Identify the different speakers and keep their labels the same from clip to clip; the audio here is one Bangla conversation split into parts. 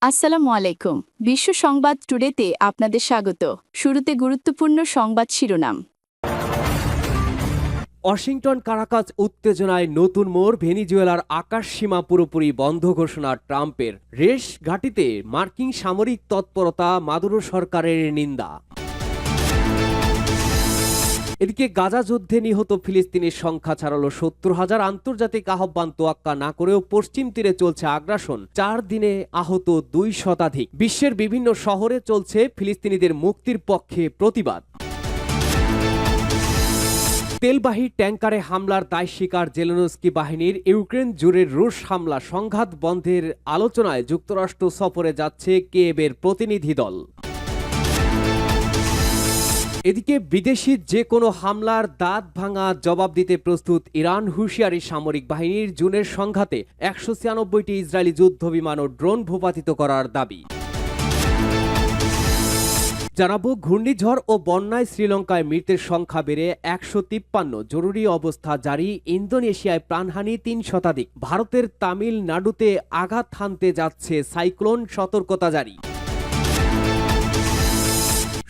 Speaker 1: আসসালামু আলাইকুম। বিশ্ব সংবাদ টুডেতে আপনাদের স্বাগত। শুরুতে গুরুত্বপূর্ণ সংবাদ শিরোনাম।
Speaker 2: ওয়াশিংটন কারাকাজ উত্তেজনায় নতুন মোড়, ভেনিজুয়েলার আকাশ সীমা পুরোপুরি বন্ধ ঘোষণা ট্রাম্পের। রেশ ঘাঁটিতে মার্কিন সামরিক তৎপরতা, মাদুরো সরকারের নিন্দা। এদিকে গাজা যুদ্ধে নিহত ফিলিস্তিনের সংখ্যা ছাড়ালো ৭০,০০০। আন্তর্জাতিক আহ্বান তোয়াক্কা না করেও পশ্চিম তীরে চলছে আগ্রাসন। ৪ দিনে আহত ২ শতাধিক। বিশ্বের বিভিন্ন শহরে চলছে ফিলিস্তিনিদের মুক্তির পক্ষে প্রতিবাদ। তেলবাহী ট্যাঙ্কারে হামলার দায় স্বীকার জেলেনস্কি বাহিনীর। ইউক্রেন জুড়ে রুশ হামলা, সংঘাত বন্ধের আলোচনায় যুক্তরাষ্ট্র সফরে যাচ্ছে কিয়েভের প্রতিনিধি দল। এদিকে বিদেশি যে কোনো হামলার দাঁত ভাঙা জবাব দিতে প্রস্তুত ইরান। হুঁশিয়ারি সামরিক বাহিনীর। জুনের সংঘাতে ১৯৬টি ইসরায়েলি যুদ্ধবিমান ও ড্রোন ভূপাতিত করার দাবি। জানাবো ঘূর্ণিঝড় ও বন্যায় শ্রীলঙ্কায় মৃতের সংখ্যা বেড়ে ১৫৩। জরুরি অবস্থা জারি। ইন্দোনেশিয়ায় প্রাণহানি ৩ শতাধিক। ভারতের তামিলনাড়ুতে আঘাত হানতে যাচ্ছে সাইক্লোন, সতর্কতা জারি।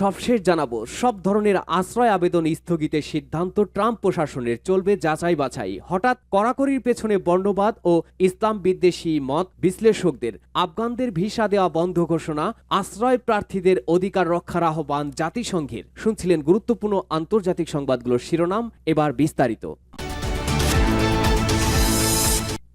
Speaker 2: সবশেষ জানাবো সব ধরনের আশ্রয় আবেদন স্থগিতের সিদ্ধান্ত ট্রাম্প প্রশাসনের। চলবে যাচাই বাছাই। হঠাৎ কড়াকড়ির পেছনে বর্ণবাদ ও ইসলাম বিদ্বেষী মত বিশ্লেষকদের। আফগানদের ভিসা দেওয়া বন্ধ ঘোষণা। আশ্রয় প্রার্থীদের অধিকার রক্ষার আহ্বান জাতিসংঘের। শুনছিলেন গুরুত্বপূর্ণ আন্তর্জাতিক সংবাদগুলোর শিরোনাম, এবার বিস্তারিত।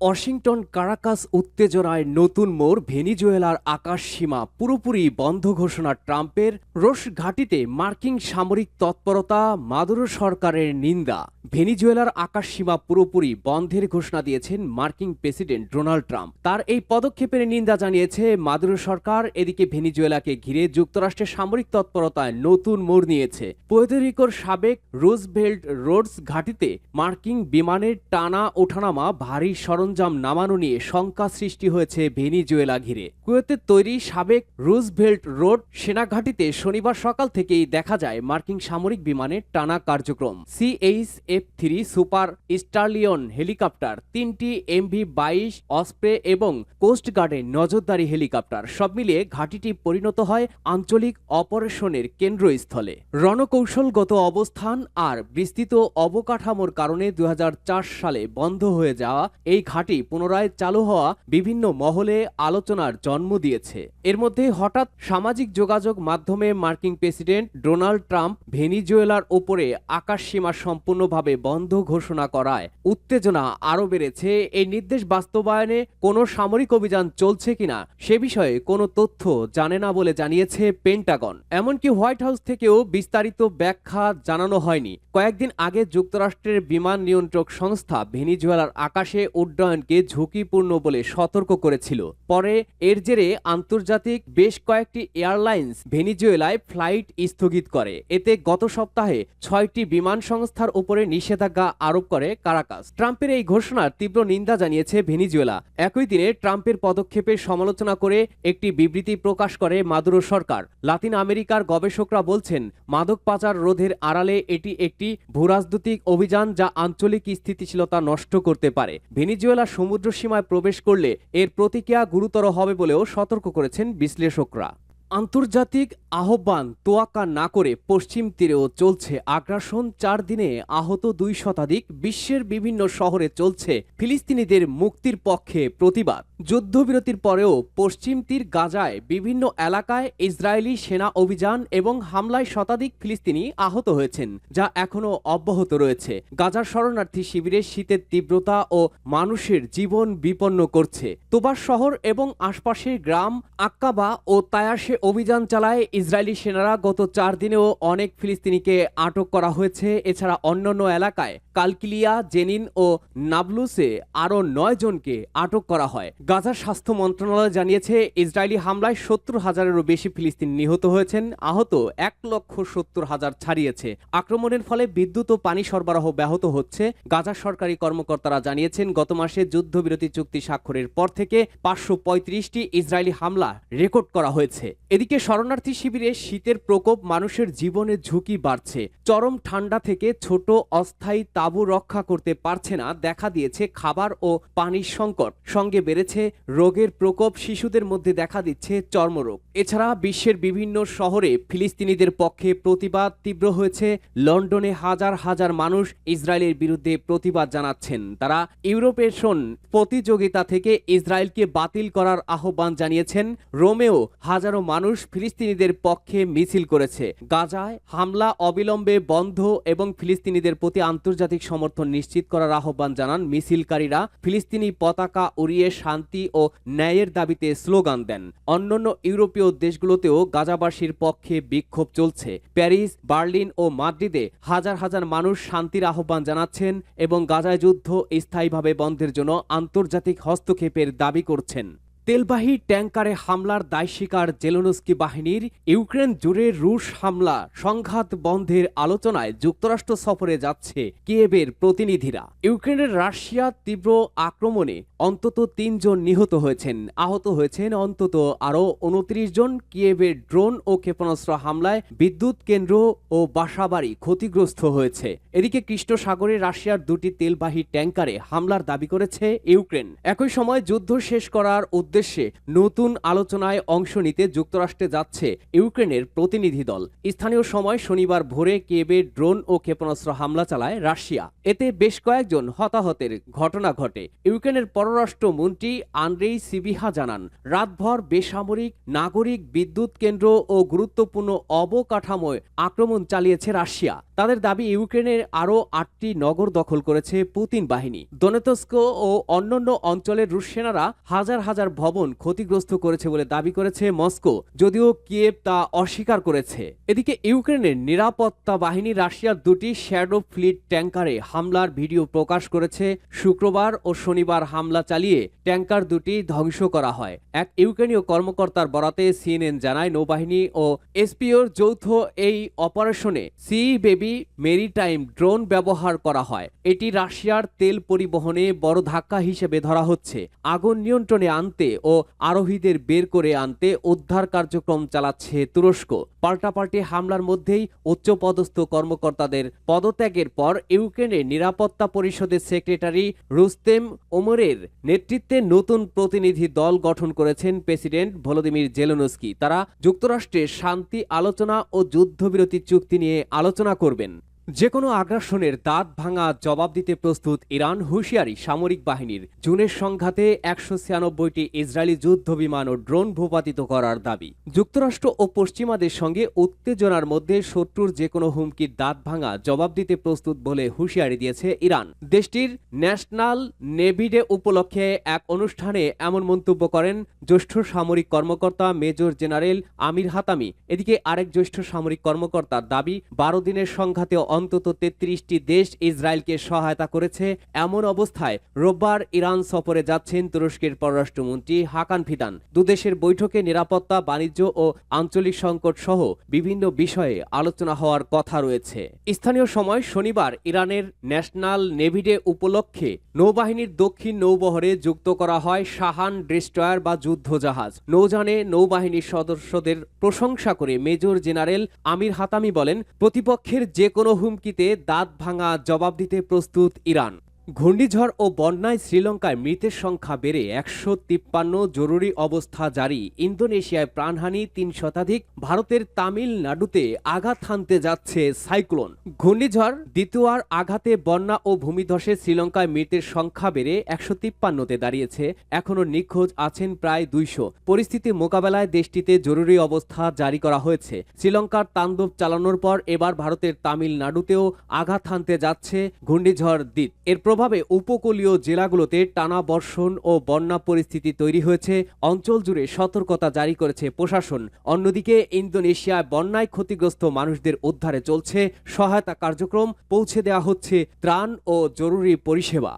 Speaker 2: ওয়াশিংটন কারাকাস উত্তেজনায় নতুন মোড়, ভেনিজুয়েলার আকাশ সীমা পুরোপুরি বন্ধ ঘোষণা ট্রাম্পের। রোশ ঘাঁটিতে মার্কিন সামরিক তৎপরতা, মাদুরো সরকারের নিন্দা। ভেনিজুয়েলার আকাশ সীমা পুরোপুরি বন্ধের ঘোষণা দিয়েছেন মার্কিন প্রেসিডেন্ট ডোনাল্ড ট্রাম্প। তার এই পদক্ষেপের নিন্দা জানিয়েছে মাদুরো সরকার। এদিকে ভেনিজুয়েলাকে ঘিরে যুক্তরাষ্ট্রের সামরিক তৎপরতায় নতুন মোড় নিয়েছে। পুয়ের্তো সাবেক রুজভেল্ট রোডস ঘাঁটিতে মার্কিন বিমানের টানা ওঠানামা, ভারী সরঞ্জাম নামানো নিয়ে শঙ্কা সৃষ্টি হয়েছে ভেনিজুয়েলা ঘিরে। কুয়েতের তৈরি সাবেক রুজভেল্ট রোড সেনাঘাঁটিতে শনিবার সকাল থেকেই দেখা যায় মার্কিন সামরিক বিমানের টানা কার্যক্রম। CH-F-3 সুপার স্টারলিয়ন হেলিকপ্টার, 3টি MV-22 অসপ্রে এবং কোস্টগার্ডের নজরদারি হেলিকপ্টার, সব মিলিয়ে ঘাঁটিটি পরিণত হয় আঞ্চলিক অপারেশনের কেন্দ্রস্থলে। রণকৌশলগত অবস্থান আর বিস্তৃত অবকাঠামোর কারণে ২০০৪ সালে বন্ধ হয়ে যাওয়া এই ঘাঁটি পুনরায় চালু হওয়া বিভিন্ন মহলে আলোচনার জন্ম দিয়েছে। এর মধ্যে হঠাৎ সামাজিক যোগাযোগ মাধ্যমে মার্কিন প্রেসিডেন্ট ডোনাল্ড ট্রাম্প ভেনিজুয়েলার ওপরে আকাশ সীমা সম্পূর্ণভাবে বন্ধ ঘোষণা করায় উত্তেজনা আরও বেড়েছে। এই নির্দেশ বাস্তবায়নে কোনো সামরিক অভিযান চলছে কিনা সে বিষয়ে কোনো তথ্য জানে না বলে জানিয়েছে পেন্টাগন। এমনকি হোয়াইট হাউস থেকেও বিস্তারিত ব্যাখ্যা জানানো হয়নি। কয়েকদিন আগে যুক্তরাষ্ট্রের বিমান নিয়ন্ত্রক সংস্থা ভেনিজুয়েলার আকাশে উড্ডয়নকে ঝুঁকিপূর্ণ বলে সতর্ক করেছিল। পরে এর জেরে আন্তর্জাতিক বেশ কয়েকটি এয়ারলাইন্স ভেনিজুয়েলায় ফ্লাইট স্থগিত করে। এতে গত সপ্তাহে 6টি বিমান সংস্থার উপরে নিষেধাজ্ঞা আরোপ করে কারাকাস। ট্রাম্পের এই ঘোষণার তীব্র নিন্দা জানিয়েছে ভেনিজুয়েলা। একই দিনে ট্রাম্পের পদক্ষেপের সমালোচনা করে একটি বিবৃতি প্রকাশ করে মাদুরো সরকার। লাতিন আমেরিকার গবেষকরা বলছেন, মাদক পাচার রোধের আড়ালে এটি একটি ভূরাজনৈতিক অভিযান যা আঞ্চলিক স্থিতিশীলতা নষ্ট করতে পারে। ভেনিজুয়েলা সমুদ্র সীমায় প্রবেশ করলে এর প্রতিক্রিয়া গুরুতর হবে বলেও সতর্ক করেছেন বিশ্লেষকরা। আন্তর্জাতিক আহ্বান তোয়াক্কা না করে পশ্চিম তীরেও চলছে আগ্রাসন। ৪ দিনে আহত ২ শতাধিক। বিশ্বের বিভিন্ন শহরে চলছে ফিলিস্তিনিদের মুক্তির পক্ষে প্রতিবাদ। যুদ্ধবিরতির পরেও পশ্চিম তীর গাজায় বিভিন্ন এলাকায় ইসরায়েলি সেনা অভিযান এবং হামলায় শতাধিক ফিলিস্তিনি আহত হয়েছেন, যা এখনও অব্যাহত রয়েছে। গাজার শরণার্থী শিবিরে শীতের তীব্রতা ও মানুষের জীবন বিপন্ন করছে। তোবার শহর এবং আশপাশের গ্রাম আক্কাবা ও তায়াসে অভিযান চালায় ইসরায়েলি সেনারা। গত ৪ দিনেও অনেক ফিলিস্তিনিকে আটক করা হয়েছে। এছাড়া অন্যান্য এলাকায় কালকিলিয়া, জেনিন ও নাবলুসে আরও ৯ জনকে আটক করা হয়। গাজার স্বাস্থ্য মন্ত্রণালয় জানিয়েছে, ইসরায়েলি হামলায় ৭০,০০০-এরও বেশি ফিলিস্তিনি নিহত হয়েছেন। আহত ১,৭০,০০০ ছাড়িয়েছে। আক্রমণের ফলে বিদ্যুৎ ও পানি সরবরাহ ব্যাহত হচ্ছে। গাজার সরকারি কর্মকর্তারা জানিয়েছেন, গত মাসে যুদ্ধবিরতি চুক্তি স্বাক্ষরের পর থেকে ৫৩৫টি ইসরায়েলি হামলা রেকর্ড করা হয়েছে। এদিকে শরণার্থী শিবিরে শীতের প্রকোপ, মানুষের জীবনের ঝুঁকি বাড়ছে। চরম ঠান্ডা থেকে ছোট অস্থায়ী তাঁবু রক্ষা করতে পারছে না, দেখা দিয়েছে খাবার ও পানির সংকট। সঙ্গে বেড়েছে রোগের প্রকোপ, শিশুদের মধ্যে দেখা দিচ্ছে চর্মরোগ। এছাড়া বিশ্বের বিভিন্ন শহরে ফিলিস্তিনিদের পক্ষে প্রতিবাদ তীব্র হয়েছে। লন্ডনে হাজার হাজার মানুষ ইসরায়েলের বিরুদ্ধে প্রতিবাদ জানাচ্ছেন। তারা ইউরোপেশন প্রতিযোগিতা থেকে ইসরায়েলকে বাতিল করার আহ্বান জানিয়েছেন। রোমেও হাজারো মানুষ ফিলিস্তিনিদের পক্ষে মিছিল করেছে। গাজায় হামলা অবিলম্বে বন্ধ এবং ফিলিস্তিনিদের প্রতি আন্তর্জাতিক সমর্থন নিশ্চিত করার আহ্বান জানান মিছিলকারীরা। ফিলিস্তিনি পতাকা উড়িয়ে শান্তি ও ন্যায়ের দাবিতে স্লোগান দেন। অন্যান্য ইউরোপীয় দেশগুলোতেও গাজাবাসীর পক্ষে বিক্ষোভ চলছে। প্যারিস, বার্লিন ও মাদ্রিদে হাজার হাজার মানুষ শান্তির আহ্বান জানাচ্ছেন এবং গাজায় যুদ্ধ স্থায়ীভাবে বন্ধের জন্য আন্তর্জাতিক হস্তক্ষেপের দাবি করছেন। তেলবাহী ট্যাঙ্কারে হামলার দায় স্বীকার জেলেনস্কি বাহিনীর। ইউক্রেন জুড়ে রুশ হামলা সংঘাত বন্ধের আলোচনায় যুক্তরাষ্ট্র সফরে যাচ্ছে কিয়েভের প্রতিনিধিরা। ইউক্রেনের রাশিয়া তীব্র আক্রমণে অন্তত ৩ জন নিহত হয়েছেন, আহত হয়েছেন অন্তত আরও ২৯ জন। কিয়েভের ড্রোন ও ক্ষেপণাস্ত্র হামলায় বিদ্যুৎ কেন্দ্র ও বাসাবাড়ি ক্ষতিগ্রস্ত হয়েছে। এদিকে কৃষ্ণ সাগরে রাশিয়ার ২টি তেলবাহী ট্যাঙ্কারে হামলার দাবি করেছে ইউক্রেন। একই সময় যুদ্ধ শেষ করার উদ্দেশ্যে নতুন আলোচনায় অংশ নিতে যুক্তরাষ্ট্রে যাচ্ছে ইউক্রেনের প্রতিনিধি দল। স্থানীয় সময় শনিবার ভোরে কিয়েভে ড্রোন ও ক্ষেপণাস্ত্র হামলা চালায় রাশিয়া। এতে বেশ কয়েকজন হতাহতের ঘটনা ঘটে। ইউক্রেনের পররাষ্ট্রমন্ত্রী আন্দ্রেই সিবিহা জানান, রাতভর বেসামরিক, নাগরিক, বিদ্যুৎ কেন্দ্র ও গুরুত্বপূর্ণ অবকাঠামোয় আক্রমণ চালিয়েছে রাশিয়া। তাদের দাবি, ইউক্রেনের আরও ৮টি নগর দখল করেছে পুতিন বাহিনী। দনেতস্ক ও অন্যান্য অঞ্চলের রুশ সেনারা হাজার হাজার ভবন ক্ষতিগ্রস্ত করেছে বলে দাবি করেছে মস্কো, যদিও কিয়েভ তা অস্বীকার করেছে। এদিকে ইউক্রেনের নিরাপত্তা বাহিনী রাশিয়ার ২টি শ্যাডো ফ্লিট ট্যাঙ্কারে হামলার ভিডিও প্রকাশ করেছে। শুক্রবার ও শনিবার হামলা চালিয়ে ট্যাঙ্কার ২টি ধ্বংস করা হয়। এক ইউক্রেনীয় কর্মকর্তার বরাতে সিএনএন জানায়, নৌবাহিনী ও এসপিওর যৌথ এই অপারেশনে সি বেবি মেরিটাইম ড্রোন ব্যবহার করা হয়। এটি রাশিয়ার তেল পরিবহনে বড় ধাক্কা হিসেবে ধরা হচ্ছে। আগুন নিয়ন্ত্রণে আনতে ও আরোহীদের বের করে আনতে উদ্ধার কার্যক্রম চালাচ্ছে তুরস্ক। পাল্টাপাল্টি হামলার মধ্যেই উচ্চপদস্থ কর্মকর্তাদের পদত্যাগের পর ইউক্রেনের নিরাপত্তা পরিষদের সেক্রেটারি রুস্তেম ওমরের নেতৃত্বে নতুন প্রতিনিধি দল গঠন করেছেন প্রেসিডেন্ট ভলোদিমির জেলেনস্কি। তারা যুক্তরাষ্ট্রের শান্তি আলোচনা ও যুদ্ধবিরতি চুক্তি নিয়ে আলোচনা করবেন। যে কোনো আগ্রাসনের দাঁত ভাঙা জবাব দিতে প্রস্তুত ইরান, হুঁশিয়ারি সামরিক বাহিনীর। জুনের সংঘাতে ১৯৬টি ইসরায়েলি যুদ্ধ বিমান ও ড্রোন ভূপাতিত করার দাবি। যুক্তরাষ্ট্র ও পশ্চিমাদের সঙ্গে উত্তেজনার মধ্যে শত্রুর যে কোনো হুমকির দাঁত ভাঙা জবাব দিতে প্রস্তুত বলে হুঁশিয়ারি দিয়েছে ইরান। দেশটির ন্যাশনাল নেভি ডে উপলক্ষে এক অনুষ্ঠানে এমন মন্তব্য করেন জ্যেষ্ঠ সামরিক কর্মকর্তা মেজর জেনারেল আমির হাতামি। এদিকে আরেক জ্যেষ্ঠ সামরিক কর্মকর্তার দাবি, ১২ দিনের সংঘাতে অন্তত ৩৩টি দেশ ইসরায়েলকে সহায়তা করেছে। এমন অবস্থায় রোববার ইরান সফরে যাচ্ছেন তুরস্কের পররাষ্ট্রমন্ত্রী হাকান ফিদান। দুদেশের বৈঠকে নিরাপত্তা, বাণিজ্য ও আঞ্চলিক সংকট সহ বিভিন্ন বিষয়ে আলোচনা হওয়ার কথা রয়েছে। স্থানীয় সময় শনিবার ইরানের ন্যাশনাল নেভি ডে উপলক্ষে নৌবাহিনীর দক্ষিণ নৌবহরে যুক্ত করা হয় শাহান ডেস্ট্রয়ার বা যুদ্ধজাহাজ। নৌযানে নৌবাহিনীর সদস্যদের প্রশংসা করে মেজর জেনারেল আমির হাতামি বলেন, প্রতিপক্ষের যে কোনো হুমকিতে দাঁত ভাঙা জবাব দিতে প্রস্তুত ইরান। ঘূর্ণিঝড় ও বন্যায় শ্রীলঙ্কায় মৃতের সংখ্যা বেড়ে ১৫৩, জরুরি অবস্থা জারি। ইন্দোনেশিয়ায় প্রাণহানি ৩ শতাধিক। ভারতের তামিলনাড়ুতে আঘাত হানতে যাচ্ছে সাইক্লোন। ঘূর্ণিঝড় দ্বিতীয়ার আঘাতে বন্যা ও ভূমিধসে শ্রীলঙ্কায় মৃতের সংখ্যা বেড়ে ১৫৩তে দাঁড়িয়েছে। এখনও নিখোঁজ আছেন প্রায় ২০০। পরিস্থিতি মোকাবেলায় দেশটিতে জরুরি অবস্থা জারি করা হয়েছে। শ্রীলঙ্কার তাণ্ডব চালানোর পর এবার ভারতের তামিলনাড়ুতেও আঘাত হানতে যাচ্ছে ঘূর্ণিঝড় দিত। এর প্রভাবে উপকূলীয় জেলাগুলোতে টানা বর্ষণ ও বন্যা পরিস্থিতি তৈরি হয়েছে। অঞ্চল জুড়ে সতর্কতা জারি করেছে প্রশাসন। অন্যদিকে ইন্দোনেশিয়ায় বন্যায় ক্ষতিগ্রস্ত মানুষদের উদ্ধারে চলছে সহায়তা কার্যক্রম। পৌঁছে দেওয়া হচ্ছে ত্রাণ ও জরুরি পরিষেবা।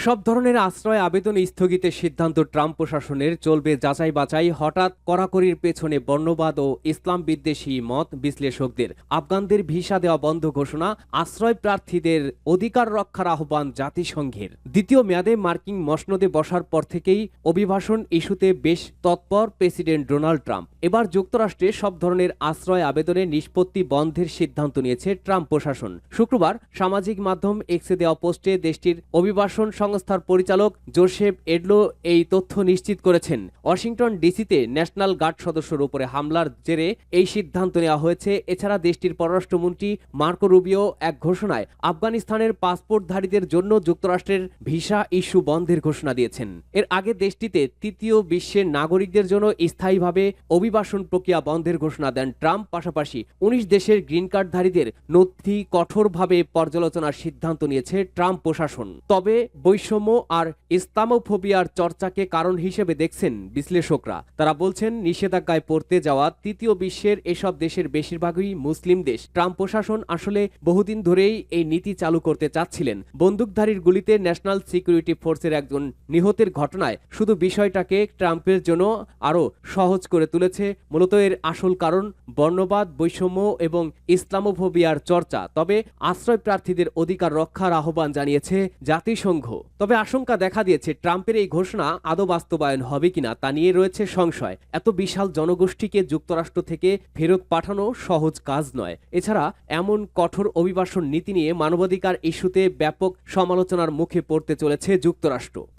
Speaker 2: সব ধরনের আশ্রয় আবেদন স্থগিতের সিদ্ধান্ত ট্রাম্প প্রশাসনের, চলবে যাচাই বাছাই। হঠাৎ কড়াকড়ির পেছনে বর্ণবাদ ও ইসলাম বিদ্বেষী মত বিশ্লেষকদের। আফগানদের ভিসা দেওয়া বন্ধ ঘোষণা, আশ্রয় প্রার্থীদের অধিকার রক্ষার আহ্বান জাতিসংঘের। দ্বিতীয় মেয়াদে মার্কিন মসনদে বসার পর থেকেই অভিবাসন ইস্যুতে বেশ তৎপর প্রেসিডেন্ট ডোনাল্ড ট্রাম্প। এবার যুক্তরাষ্ট্রে সব ধরনের আশ্রয় আবেদনের নিষ্পত্তি বন্ধের সিদ্ধান্ত নিয়েছে ট্রাম্প প্রশাসন। শুক্রবার সামাজিক মাধ্যম এক্সে দেওয়া পোস্টে দেশটির অভিবাসন সংস্থার পরিচালক জোসেফ এডলো এই তথ্য নিশ্চিত করেছেন। ওয়াশিংটন ডিসিতে ন্যাশনাল গার্ড সদস্যর উপরে হামলার জেরে এই সিদ্ধান্ত নেওয়া হয়েছে। এছাড়া দেশটির পররাষ্ট্রমন্ত্রী মার্কো রুবিও এক ঘোষণায় আফগানিস্তানের পাসপোর্টধারীদের জন্য যুক্তরাষ্ট্রের ভিসা ইস্যু বন্ধের ঘোষণা দিয়েছেন। এর আগে দেশটিতে তৃতীয় বিশ্বের নাগরিকদের জন্য স্থায়ীভাবে অভিবাসন প্রক্রিয়া বন্ধের ঘোষণা দেন ট্রাম্প। পাশাপাশি 19 দেশের গ্রিন কার্ডধারীদের নথি কঠোরভাবে পর্যালোচনার সিদ্ধান্ত নিয়েছে ট্রাম্প প্রশাসন। তবে বৈষম্য আর ইসলামোফোবিয়ার চর্চাকে কারণ হিসেবে দেখছেন বিশ্লেষকরা। তারা বলছেন, নিষেধাজ্ঞায় পড়তে যাওয়া তৃতীয় বিশ্বের এসব দেশের বেশিরভাগই মুসলিম দেশ। ট্রাম্প প্রশাসন আসলে বহুদিন ধরেই এই নীতি চালু করতে চাচ্ছিলেন। বন্দুকধারীর গুলিতে ন্যাশনাল সিকিউরিটি ফোর্সের একজন নিহতের ঘটনায় শুধু বিষয়টাকে ট্রাম্পের জন্য আরও সহজ করে তুলেছে। মূলত এর আসল কারণ বর্ণবাদ, বৈষম্য এবং ইসলামোফোবিয়ার চর্চা। তবে আশ্রয় প্রার্থীদের অধিকার রক্ষার আহ্বান জানিয়েছে জাতিসংঘ। তবে আশঙ্কা দেখা দিয়েছে ট্রাম্পের এই ঘোষণা আদৌ বাস্তবায়ন হবে কিনা তা নিয়ে রয়েছে সংশয়। এত বিশাল জনগোষ্ঠীকে যুক্তরাষ্ট্র থেকে ফেরত পাঠানো সহজ কাজ নয়। এছাড়া এমন কঠোর অভিবাসন নীতি নিয়ে মানবাধিকার ইস্যুতে ব্যাপক সমালোচনার মুখে পড়তে চলেছে যুক্তরাষ্ট্র।